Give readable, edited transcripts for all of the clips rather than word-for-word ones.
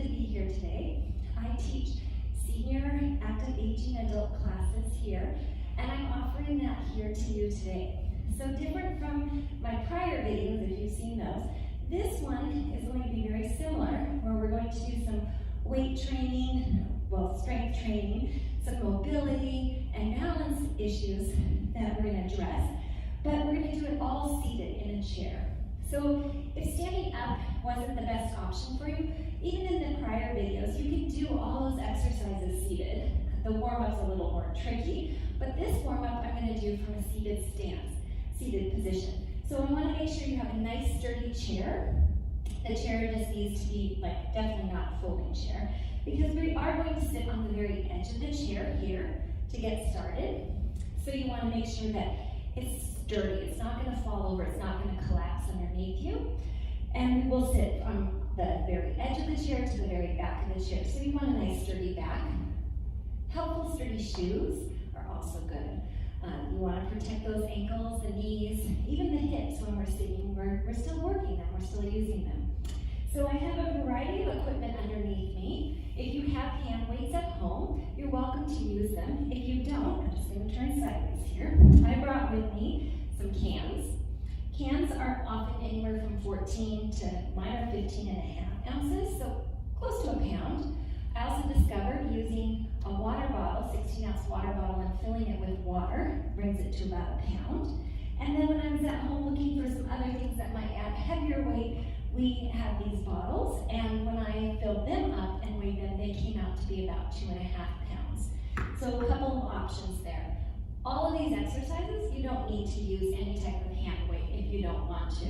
to be here today. I teach senior active aging adult classes here, and I'm offering that here to you today. So different from my prior videos, if you've seen those, this one is going to be very similar, where we're going to do some weight training, strength training, some mobility and balance issues that we're going to address, but we're going to do it all seated in a chair. So if standing up wasn't the best option for you, even in the prior videos, you can do all those exercises seated. The warm-up's a little more tricky, but this warm-up I'm going to do from a seated stance, seated position. So I want to make sure you have a nice sturdy chair. The chair just needs to be definitely not a folding chair, because we are going to sit on the very edge of the chair here to get started. So you want to make sure that it's sturdy. It's not going to fall over. It's not going to collapse underneath you. And we will sit from the very edge of the chair to the very back of the chair. So you want a nice sturdy back. Helpful sturdy shoes are also good. You want to protect those ankles, the knees, even the hips when we're sitting. We're still working them. We're still using them. So I have a variety of equipment underneath me. If you have hand weights at home, you're welcome to use them. If you don't, I'm just going to turn sideways here. I brought with me some cans. Cans are often anywhere from 14 to mine are 15.5 ounces, so close to a pound. I also discovered using a water bottle, 16-ounce water bottle, and filling it with water brings it to about a pound. And then when I was at home looking for some other things that might add heavier weight, we had these bottles, and when I filled them up and weighed them, they came out to be about 2.5 pounds. So a couple of options there. All of these exercises, you don't need to use any type of hand weight if you don't want to.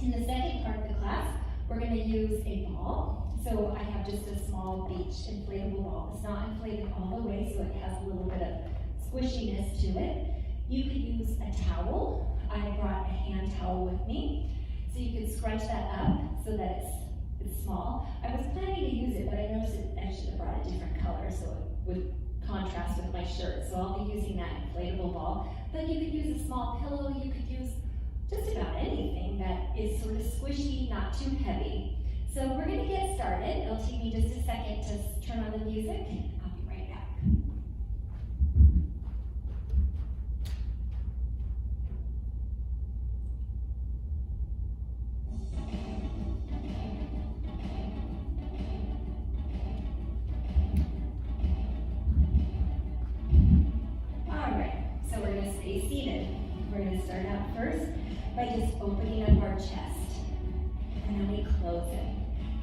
In the second part of the class, we're going to use a ball. So I have just a small beach inflatable ball. It's not inflated all the way, so it has a little bit of squishiness to it. You could use a towel. I brought a hand towel with me. So you can scrunch that up so that it's small. I was planning to use it, but I noticed I should have brought a different color so it would contrast with my shirt. So I'll be using that inflatable ball. But you could use a small pillow. You could use just about anything that is sort of squishy, not too heavy. So we're going to get started. It'll take me just a second to turn on the music. I'll be right back. All right, so we're going to stay seated. We're going to start out first by just opening up our chest, and then we close it.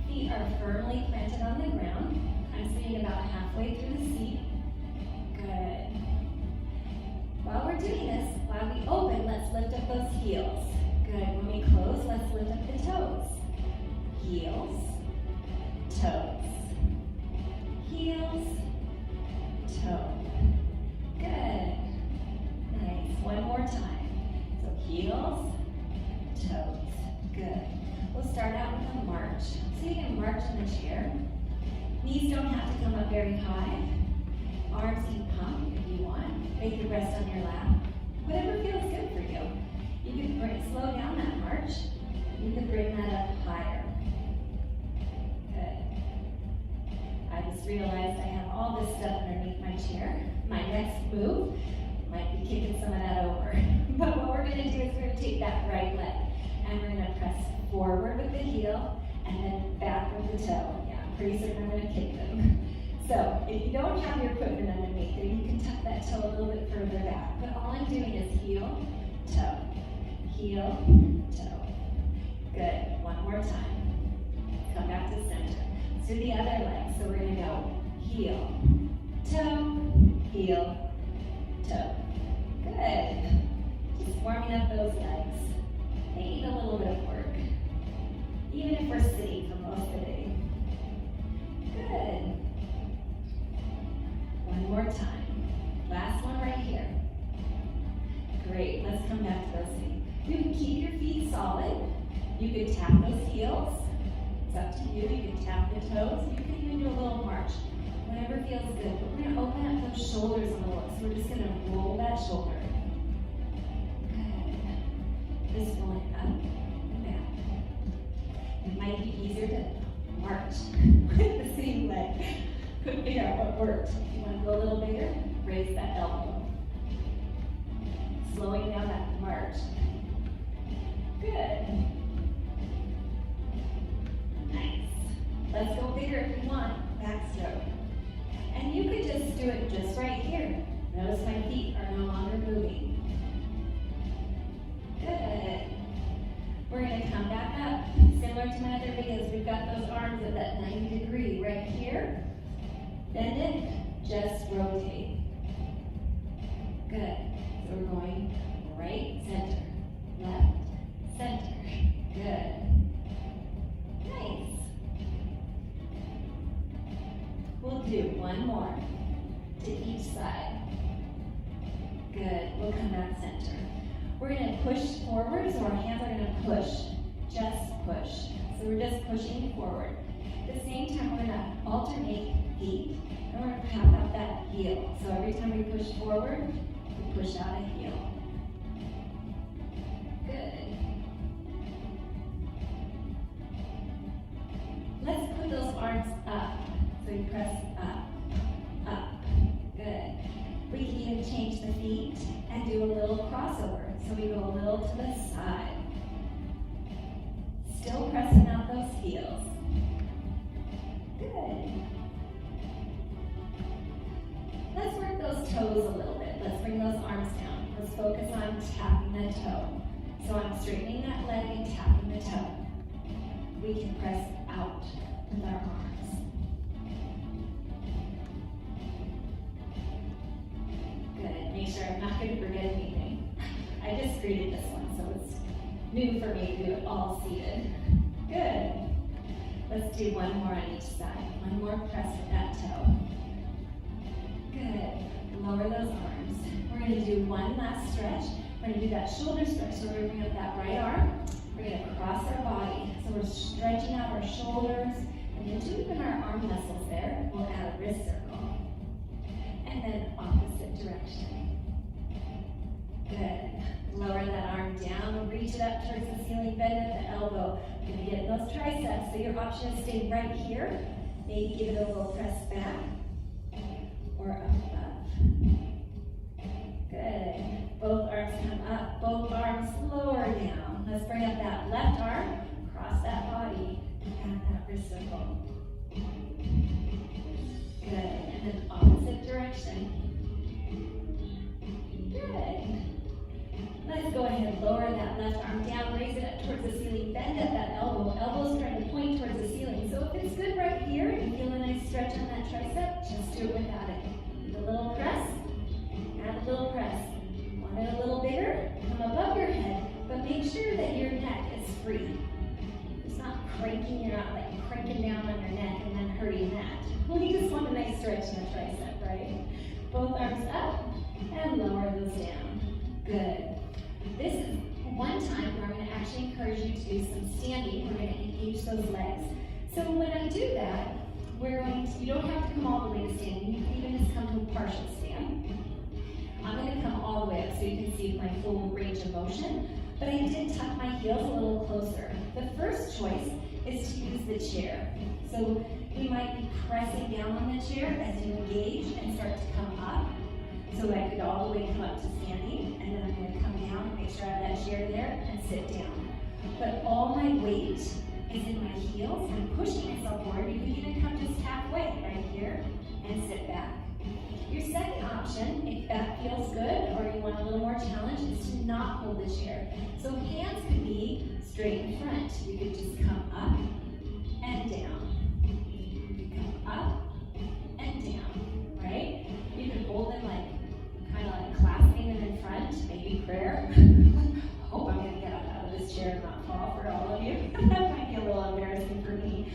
Feet are firmly planted on the ground. I'm sitting about halfway through the seat. Good. While we're doing this, while we open, let's lift up those heels. Good. When we close, let's lift up the toes. Heels, toes. Heels, toe. Good. Nice. One more time. So heels, toes. Good. We'll start out with a march. So you can march in the chair. Knees don't have to come up very high. Arms can pump if you want. They can rest on your lap. Whatever feels good for you. You can slow down that march. You can bring that up higher. Good. I just realized I have all this stuff underneath my chair. My next move might be kicking some of that over. But what we're going to do is we're going to take that right leg and we're going to press forward with the heel and then back with the toe. Yeah, I'm pretty certain I'm going to kick them. So if you don't have your equipment underneath there, you can tuck that toe a little bit further back. But all I'm doing is heel, toe, toe. Good. One more time. Come back to center. Let's do the other leg. So we're going to go heel, toe. Good. Just warming up those legs. They need a little bit of work, even if we're sitting for most of the day. Good. One more time. Last one right here. Great. Let's come back to those feet. You can keep your feet solid. You can tap those heels. It's up to you. You can tap the toes. You can even do a little march. Whatever feels good. But we're going to open up those shoulders a little. So we're just going to roll that shoulder. Just rolling up and back. It might be easier to march with the same leg. Couldn't figure out what worked. If you want to go a little bigger, raise that elbow. Slowing down that march. Good. Nice. Let's go bigger if you want. Back stroke. And you could just do it just right here. Notice my feet are no longer moving. Good. We're going to come back up. Similar to my other videos, we've got those arms at that 90 degree right here. Bend it, just rotate. Good. So we're going right, center, left, center. Good. Nice. We'll do one more to each side. Good. We'll come back center. We're going to push forward, so our hands are going to push. Just push. So we're just pushing forward. At the same time, we're going to alternate feet. And we're going to pop out that heel. So every time we push forward, we push out a heel. Good. Let's put those arms up. So we press up, up. Good. We can even change the feet and do a little crossover. So we go a little to the side. Still pressing out those heels. Good. Let's work those toes a little bit. Let's bring those arms down. Let's focus on tapping the toe. So I'm straightening that leg and tapping the toe. We can press out with our arms. Good. Make sure I'm not going to forget anything. I just created this one, so it's new for me to do it all seated. Good. Let's do one more on each side. One more press with that toe. Good. Lower those arms. We're going to do one last stretch. We're going to do that shoulder stretch. So we're going to bring up that right arm. We're going to cross our body. So we're stretching out our shoulders. And into even our arm muscles there, we'll add a wrist circle. And then opposite direction. Good. Lower that arm down. Reach it up towards the ceiling. Bend at the elbow. You're going to get those triceps. So your option is stay right here. Maybe give it a little press back. Or up. Good. Both arms come up. Both arms lower down. Let's bring up that left arm. Cross that body. Add that wrist circle. Good. And then opposite direction. Good. Let's go ahead and lower that left arm down. Raise it up towards the ceiling. Bend at that elbow. Elbow's trying to point towards the ceiling. So if it's good right here, and you feel a nice stretch on that tricep, just do it without it. A little press, add a little press. Want it a little bigger? Come above your head, but make sure that your neck is free. It's not cranking, you're not like cranking down on your neck and then hurting that. Well, you just want a nice stretch in the tricep, right? Both arms up and lower those down. Good. This is one time where I'm going to actually encourage you to do some standing. We're going to engage those legs. So when I do that, you don't have to come all the way to standing. You can even just come to a partial stand. I'm going to come all the way up so you can see my full range of motion. But I did tuck my heels a little closer. The first choice is to use the chair. So you might be pressing down on the chair as you engage and start to come up. So I could all the way come up to standing, and then I'm going to come down, make sure I have that chair there, and sit down. But all my weight is in my heels. I'm pushing myself forward. You can even come just halfway right here and sit back. Your second option, if that feels good or you want a little more challenge, is to not hold the chair. So hands could be straight in front. You could just come up and down. You come up and down, right? You can hold them like kind of like clasping them in front, maybe prayer. Hope I'm going to get up out of this chair and not fall for all of you. That might be a little embarrassing for me.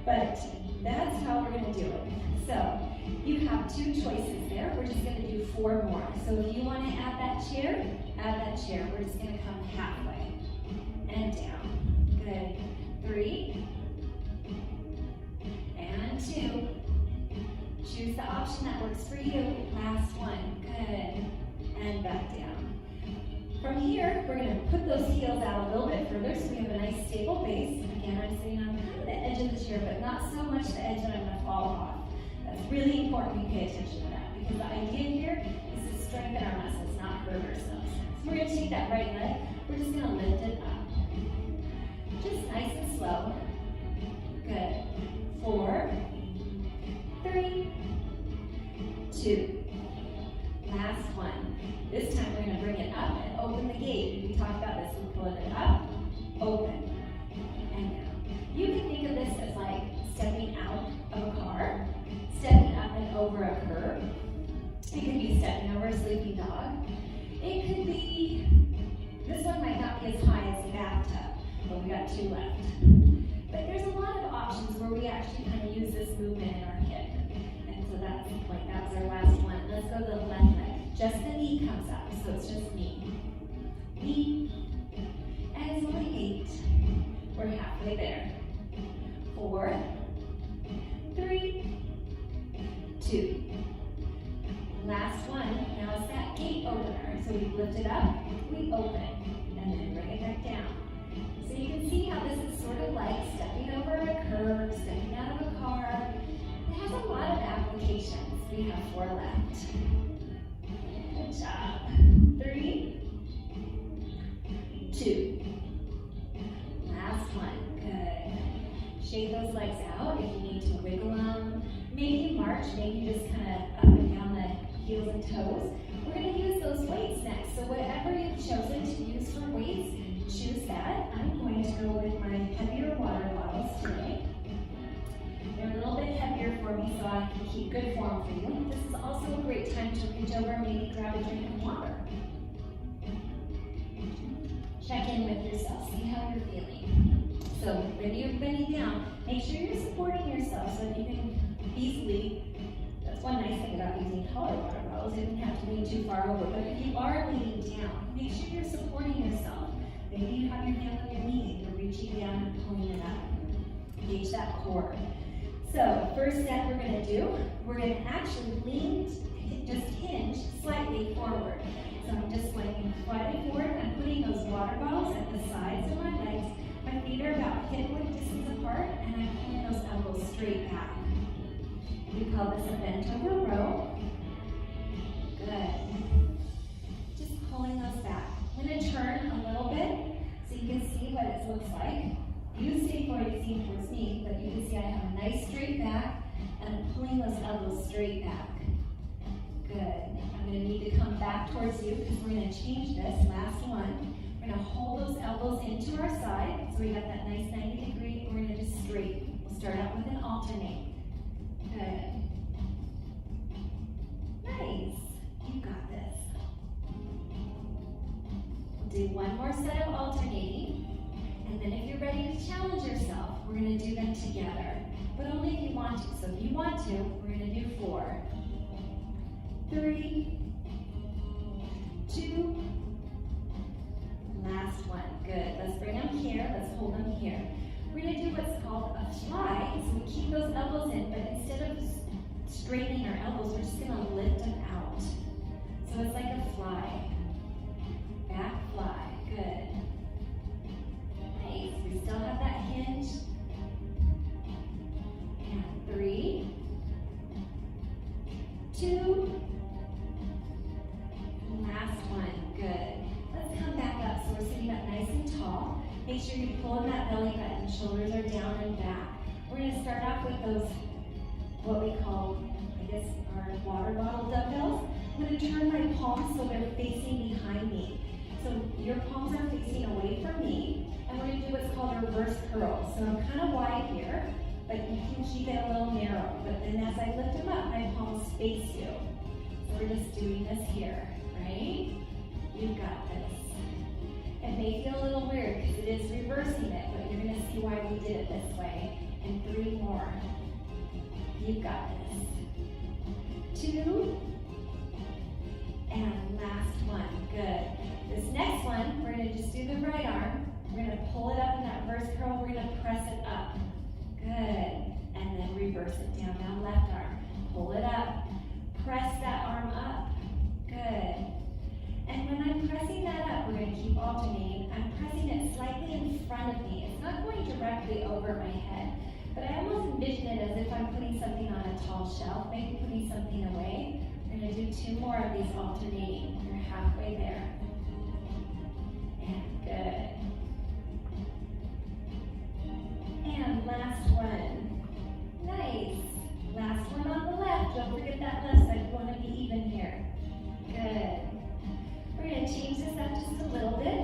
But that's how we're going to do it. So you have two choices there. We're just going to do 4 more. So if you want to add that chair, add that chair. We're just going to come halfway and down. Good. 3 and 2. Choose the option that works for you. Last one. Good. And back down. From here, we're going to put those heels out a little bit further so we have a nice stable base. again, I'm sitting on kind of the edge of the chair, but not so much the edge that I'm gonna fall off. That's really important we pay attention to that, because the idea here is to strengthen our muscles, not hurt ourselves. So we're gonna take that right leg, we're just gonna lift it up. Just nice and slow. Good. 4, 3, 2. Last one. This time we're going to bring it up and open the gate. We talked about this. We're pulling it up, open, and down. You can think of this as like stepping out of a car, stepping up and over a curb. It could be stepping over a sleeping dog. It could be, this one might not be as high as the bathtub, but we got 2 left. But there's a lot of options where we actually kind of use this movement in our hip. And so that's the point. That's our last one. Let's go to the left leg. Just the knee comes up, so it's just knee. Knee. And it's only 8. We're halfway there. 4, 3, 2. Last one. Now it's that gate opener. So we lift it up, we open, and then bring it back down. So you can see how this is sort of like stepping over a curb, stepping out of a car. It has a lot of applications. We have 4 left. Good job. 3, 2. Last one. Good. Shake those legs out if you need to wiggle them. Maybe march, maybe just kind of up and down the heels and toes. We're going to use those weights next. So whatever you've chosen to use for weights, choose that. I'm going to go with my heavier water bottles today. They're a little bit heavier for me so I can keep good form for you. This is also a great time to reach over and maybe grab a drink of water. Check in with yourself, see how you're feeling. So when you're bending down, make sure you're supporting yourself so that you can easily, that's one nice thing about using taller water bottles, you don't have to lean too far over, but if you are leaning down, make sure you're supporting yourself. Maybe you have your hand on your knee, you're reaching down and pulling it up. Engage that core. So, first step we're going to do, we're going to actually lean, just hinge slightly forward. So I'm just laying slightly forward. I'm putting those water bottles at the sides of my legs. My feet are about hip-width distance apart, and I'm pulling those elbows straight back. We call this a bent over row. Good. Just pulling those back. I'm going to turn a little bit so you can see what it looks like. You stay facing towards me, but you can see I have a nice straight back, and I'm pulling those elbows straight back. Good. I'm going to need to come back towards you because we're going to change this. Last one. We're going to hold those elbows into our side, so we have that nice 90 degree. We're going to just straighten. We'll start out with an alternate. Good. Nice. You got this. We'll do one more set of alternating. And then if you're ready to challenge yourself, we're going to do them together. But only if you want to. So if you want to, we're going to do 4, 3, 2, last one. Good. Let's bring them here. Let's hold them here. We're going to do what's called a fly. So we keep those elbows in, but instead of straightening our elbows, we're just going to lift them out. So it's like a fly. Back fly. Good. Nice. We still have that hinge. And 3, 2, last one. Good. Let's come back up. So we're sitting up nice and tall. Make sure you pull in that belly button. Shoulders are down and back. We're going to start off with those, what we call, I guess, our water bottle dumbbells. I'm going to turn my palms so they're facing behind me. So your palms are facing away from me. And we're going to do what's called a reverse curl. So I'm kind of wide here, but you can keep it a little narrow. But then as I lift them up, my palms face you. So we're just doing this here, right? You've got this. It may feel a little weird because it is reversing it, but you're going to see why we did it this way. And 3 more. You've got this. 2. And last one. Good. This next one, we're going to just do the right arm. We're going to pull it up in that reverse curl. We're going to press it up. Good. And then reverse it down. Now left arm. Pull it up. Press that arm up. Good. And when I'm pressing that up, we're going to keep alternating. I'm pressing it slightly in front of me. It's not going directly over my head, but I almost envision it as if I'm putting something on a tall shelf, maybe putting something away. We're going to do 2 more of these alternating. You're halfway there. And good. And last one. Nice. Last one on the left. Don't forget that left side. You want to be even here. Good. We're going to change this up just a little bit.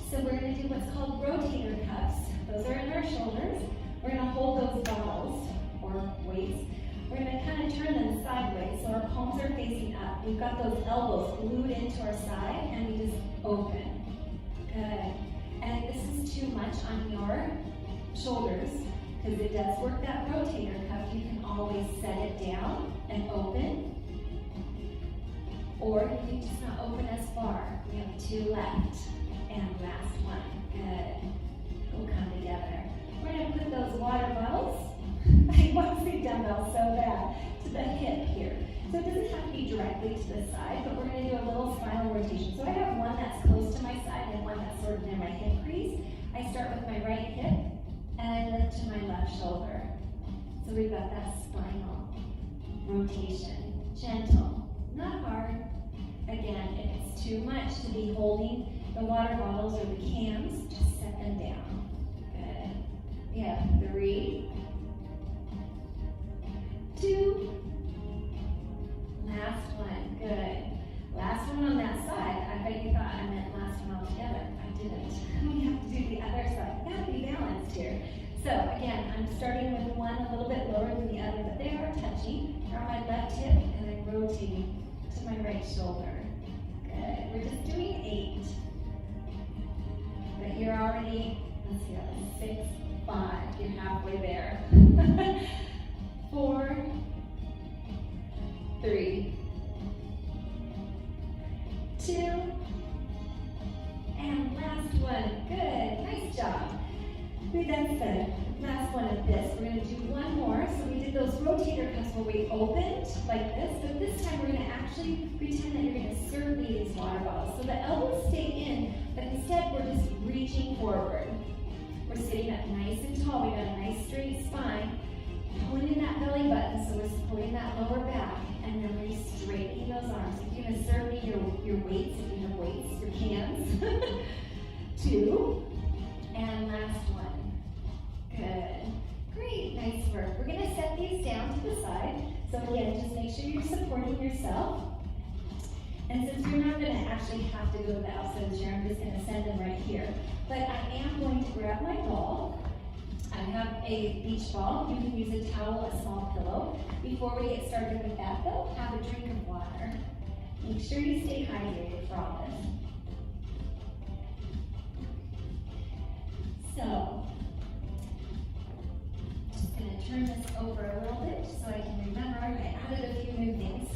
So we're going to do what's called rotator cuffs. Those are in our shoulders. We're going to hold those bottles or weights. We're going to kind of turn them sideways so our palms are facing up. We've got those elbows glued into our side and we just open. Good. And if this is too much on your shoulders, because it does work that rotator cuff, you can always set it down and open. Or you can just not open as far. We have 2 left. And last one. Good. We'll come together. We're going to put those water bottles, I want to say dumbbells so bad, to the hip here. So it doesn't have to be directly to the side, but we're going to do a little spinal rotation. So I have one that's close to my side and one that's sort of near my hip crease. I start with my right hip and I lift to my left shoulder. So we've got that spinal rotation. Gentle, not hard. Again, if it's too much to be holding the water bottles or the cans, just set them down. Good. We have 3, 2, last one. Good. Last one on that side. I bet you thought I meant last one altogether. I didn't. We have to do the other side. We gotta be balanced here. So again, I'm starting with one a little bit lower than the other, but they are touching. They're on my left hip and I'm rotating to my right shoulder. Good. We're just doing 8. But you're already, let's see, that was 6, 5. You're halfway there. 4, 3, 2, and last one. Good. Nice job. That's the last one of this. We're going to do one more. So we did those rotator cuffs where we opened like this, but this time we're going to actually pretend that you're going to serve me these water bottles. So the elbows stay in, but instead we're just reaching forward. We're sitting up nice and tall. We got a nice straight spine. Pulling in that belly button, so we're supporting that lower back, and then we're straightening those arms. If you're going to serve me your weights, if you have weights, your cans. 2, and last one. Good. Great, nice work. We're going to set these down to the side. So again, just make sure you're supporting yourself. And since you're not going to actually have to go to the outside of the chair, I'm just going to send them right here. But I am going to grab my ball. I have a beach ball. You can use a towel, a small pillow. Before we get started with that though, have a drink of water. Make sure you stay hydrated for all this. So, just going to turn this over a little bit so I can remember. I added a few new things.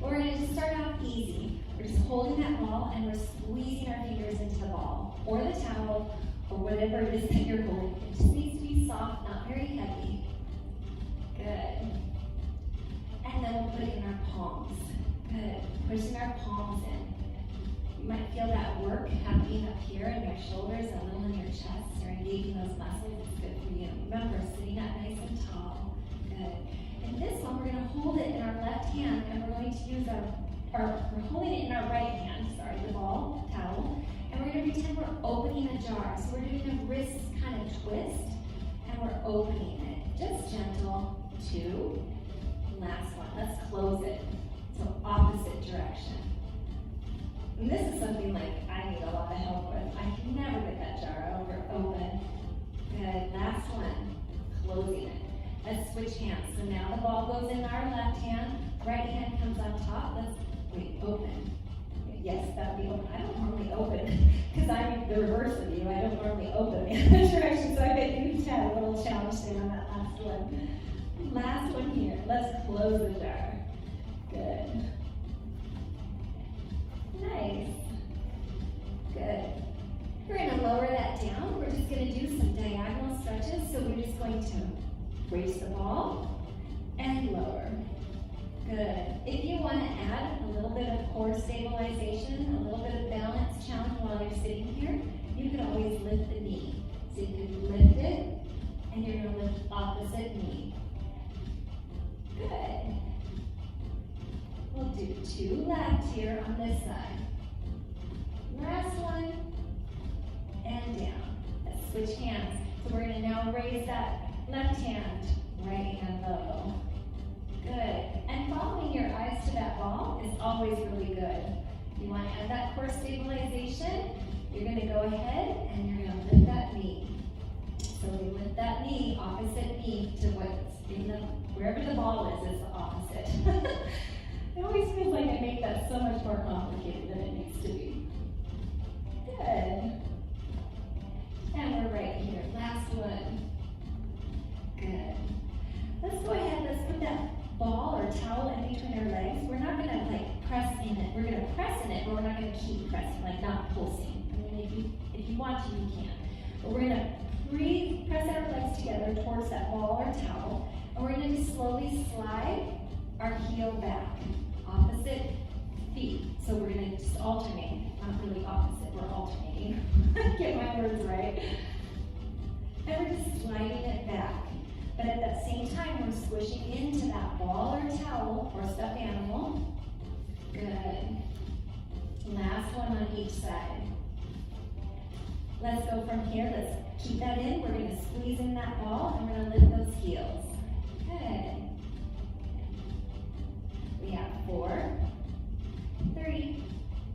We're going to just start off easy. We're just holding that ball and we're squeezing our fingers into the ball or the towel or whatever it is that you're holding. It just needs to be soft, not very heavy. Good. And then we'll put it in our palms. Good. Pushing our palms in. You might feel that work happening up here in your shoulders, a little in your chest. You're engaging those muscles. It's good for you. Remember, sitting up nice and tall. Good. And this one, we're going to hold it in our left hand, and we're going to use we're holding it in our right hand, the ball, towel, and we're going to pretend we're opening a jar. So we're doing a wrist kind of twist, and we're opening it. Just gentle. 2. Last one. Let's close it. So opposite direction. And this is something like I need a lot of help with. I can never get that jar open. Good. Last one. Closing it. Let's switch hands. So now the ball goes in our left hand. Right hand comes on top. Open. Yes, that would be open. I don't normally open because I'm the reverse of you. I don't normally open the other direction. So I bet you had a little challenge there on that last one. Last one here. Let's close the jar. Good. Nice. Good. We're going to lower that down. We're just going to do some diagonal stretches. So we're just going to raise the ball and lower. Good. If you want to add a little bit of core stabilization, a little bit of balance challenge while you're sitting here, you can always lift the knee. So you can lift it, and you're going to lift opposite knee. Good. We'll do 2 left here on this side. Last one, and down. Let's switch hands. So we're going to now raise that left hand, right hand low. Good. And following your eyes to that ball is always really good. You want to add that core stabilization, you're going to go ahead and you're going to lift that knee. So we lift that knee, opposite knee to what's in the, wherever the ball is the opposite. It always feels like I make that so much more complicated than it needs to be. Good. And we're right here. Last one. Good. Let's go ahead, let's put that ball or towel in between our legs. We're not gonna like press in it. We're gonna press in it, but we're not gonna keep pressing, like not pulsing. I mean, if you want to, you can. But we're gonna press our legs together towards that ball or towel, and we're gonna just slowly slide our heel back, opposite feet. So we're gonna just alternate, not really opposite, we're alternating. Get my words right. And we're just sliding it back. But at that same time, we're squishing into that ball or towel or stuffed animal. Good. Last one on each side. Let's go from here. Let's keep that in. We're going to squeeze in that ball and we're going to lift those heels. Good. We have 4, 3,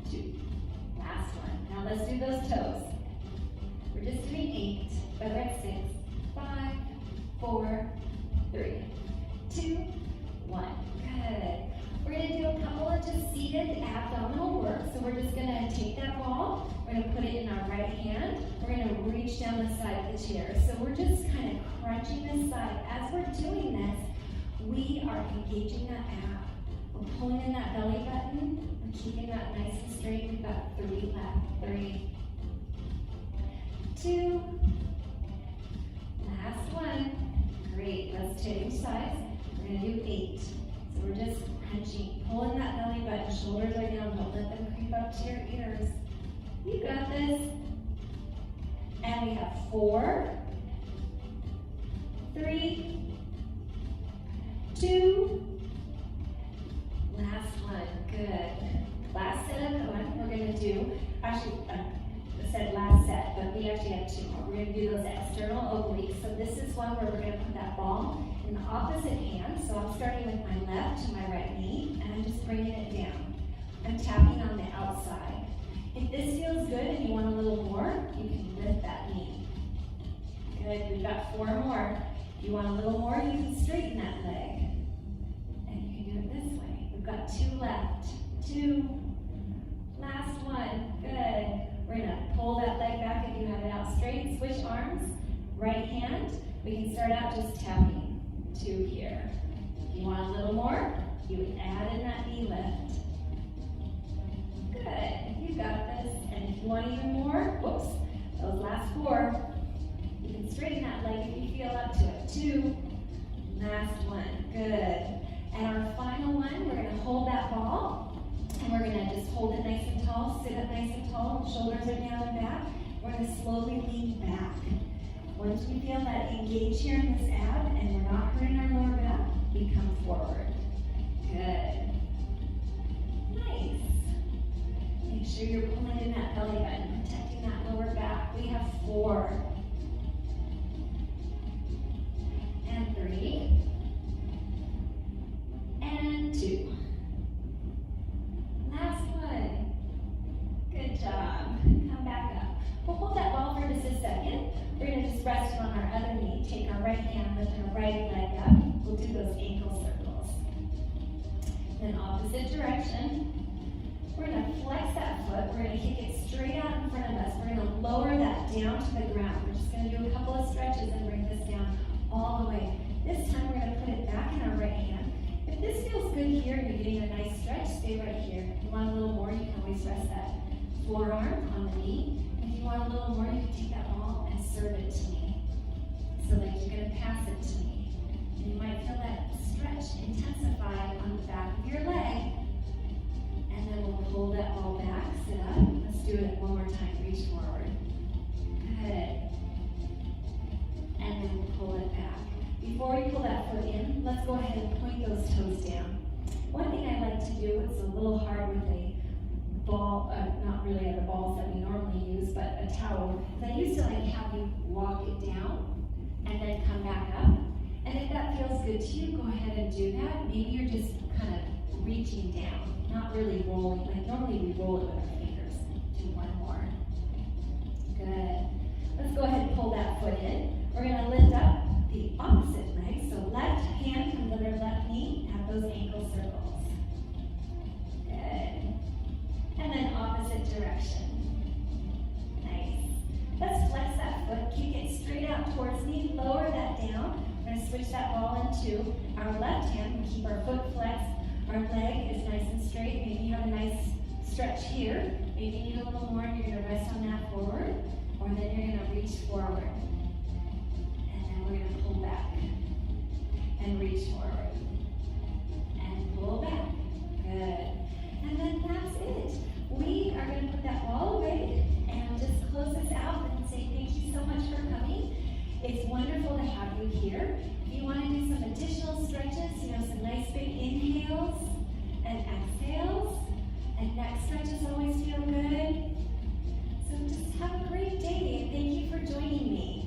2. Last one. Now let's do those toes. We're just doing 8, but we're at 6, 5, 4, 3, 2, 1. Good. We're going to do a couple of just seated abdominal work. So we're just going to take that ball, we're going to put it in our right hand, we're going to reach down the side of the chair. So we're just kind of crunching this side. As we're doing this, we are engaging that ab. We're pulling in that belly button, we're keeping that nice and straight. We've got 3 left. 3, 2, last one. Great, let's change sides. We're going to do 8. So we're just crunching, pulling that belly button, shoulders are down, don't let them creep up to your ears. You got this. And we have 4, 3, 2, last one. Good. Last set of one we're going to do, actually, I said last set, but we actually have 2 more. We're going to do those external obliques. So this is one where we're going to put that ball in the opposite hand. So I'm starting with my left to my right knee, and I'm just bringing it down. I'm tapping on the outside. If this feels good and you want a little more, you can lift that knee. Good, we've got 4 more. If you want a little more, you can straighten that leg. And you can do it this way. We've got 2 left. 2, last one. Good. We're going to pull that leg back if you have it out straight. Switch arms. Right hand. We can start out just tapping. 2 here. If you want a little more, you would add in that knee lift. Good. You got this. And if you want even more, whoops, those last 4, you can straighten that leg if you feel up to it. 2, last one. Good. And our final one, we're going to hold that ball, and we're going to just hold it nice and tall, sit up nice and tall, shoulders are down and back. We're going to slowly lean back. Once we feel that engage here in this ab, and we're not hurting our lower back, we come forward. Good. Nice. Make sure you're pulling in that belly button, protecting that lower back. We have 4. And 3. And 2. Last one. Good job. Come back up. We'll hold that ball for just a second. We're going to just rest it on our other knee. Take our right hand, lift our right leg up. We'll do those ankle circles. Then opposite direction. We're going to flex that foot. We're going to kick it straight out in front of us. We're going to lower that down to the ground. We're just going to do a couple of stretches and bring this down all the way. This time we're going to put it back in our right hand. If this feels good here and you're getting a nice stretch, stay right here. If you want a little more, you can always rest that forearm on the knee. If you want a little more, you can take that ball and serve it to me. So like you're going to pass it to me. And you might feel that stretch stretch intensify on the back of your leg. And then we'll pull that ball back, sit up. Let's do it one more time, reach forward. Good. And then we'll pull it back. Before we pull that foot in, let's go ahead and point those toes down. One thing I like to do, it's a little hard with a ball, not really the balls that we normally use, but a towel. I used to have you walk it down and then come back up. And if that feels good to you, go ahead and do that. Maybe you're just kind of reaching down, not really rolling. Like normally we roll it with our fingers. Do one more. Good. Let's go ahead and pull that foot in. We're going to lift up the opposite leg. So left hand comes under left knee. Have those ankle circles. Good. And then opposite direction. Nice. Let's flex that foot. Kick it straight out towards me. Lower that down. We're going to switch that ball into our left hand. We keep our foot flexed. Our leg is nice and straight. Maybe you have a nice stretch here. Maybe you need a little more and you're going to rest on that forward. Or then you're going to reach forward. And then we're going to pull back. And reach forward. And pull back. Good. And then that's it. We are going to put that ball away and just close this out and say thank you so much for coming. It's wonderful to have you here. If you want to do some additional stretches, some nice big inhales and exhales, and neck stretches always feel good. So just have a great day, and thank you for joining me.